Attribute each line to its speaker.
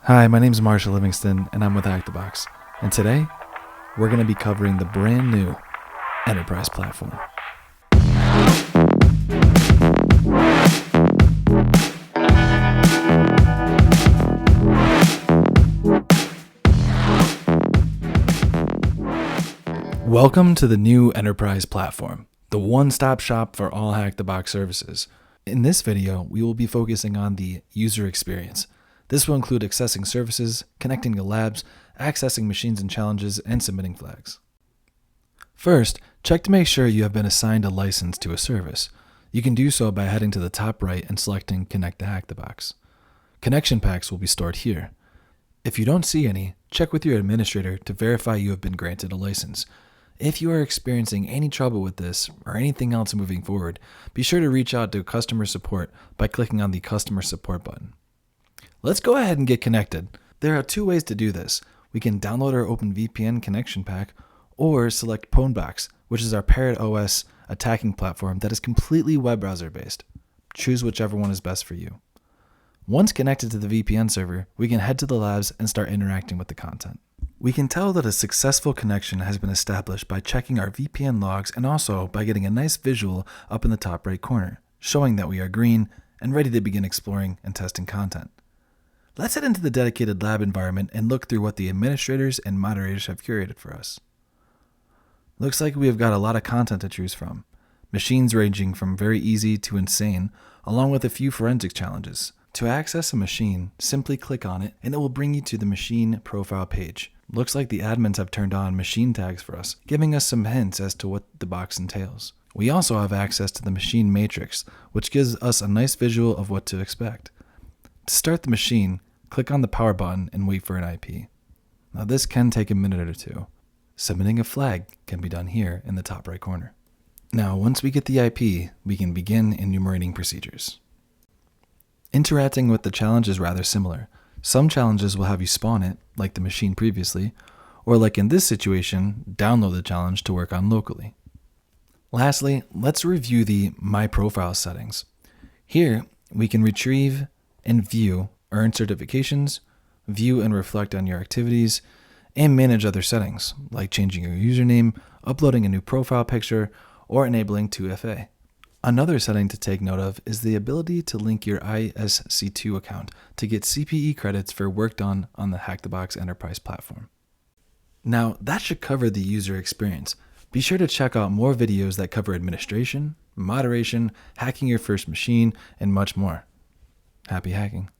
Speaker 1: Hi, my name is Marshall Livingston, and I'm with HackTheBox. And today, we're going to be covering the brand new Enterprise platform. Welcome to the new Enterprise platform, the one-stop shop for all HackTheBox services. In this video, we will be focusing on the user experience. This will include accessing services, connecting to labs, accessing machines and challenges, and submitting flags. First, check to make sure you have been assigned a license to a service. You can do so by heading to the top right and selecting Connect to HackTheBox. Connection packs will be stored here. If you don't see any, check with your administrator to verify you have been granted a license. If you are experiencing any trouble with this or anything else moving forward, be sure to reach out to customer support by clicking on the Customer Support button. Let's go ahead and get connected. There are two ways to do this. We can download our OpenVPN connection pack or select Pwnbox, which is our Parrot OS attacking platform that is completely web browser based. Choose whichever one is best for you. Once connected to the VPN server, we can head to the labs and start interacting with the content. We can tell that a successful connection has been established by checking our VPN logs and also by getting a nice visual up in the top right corner, showing that we are green and ready to begin exploring and testing content. Let's head into the dedicated lab environment and look through what the administrators and moderators have curated for us. Looks like we have got a lot of content to choose from. Machines ranging from very easy to insane, along with a few forensics challenges. To access a machine, simply click on it and it will bring you to the machine profile page. Looks like the admins have turned on machine tags for us, giving us some hints as to what the box entails. We also have access to the machine matrix, which gives us a nice visual of what to expect. To start the machine, click on the power button and wait for an IP. Now this can take a minute or two. Submitting a flag can be done here in the top right corner. Now once we get the IP, we can begin enumerating procedures. Interacting with the challenge is rather similar. Some challenges will have you spawn it, like the machine previously, or like in this situation, download the challenge to work on locally. Lastly, let's review the My Profile settings. Here, we can retrieve and view earned certifications, view and reflect on your activities, and manage other settings, like changing your username, uploading a new profile picture, or enabling 2FA. Another setting to take note of is the ability to link your ISC2 account to get CPE credits for work done on the HackTheBox Enterprise platform. Now, that should cover the user experience. Be sure to check out more videos that cover administration, moderation, hacking your first machine, and much more. Happy hacking.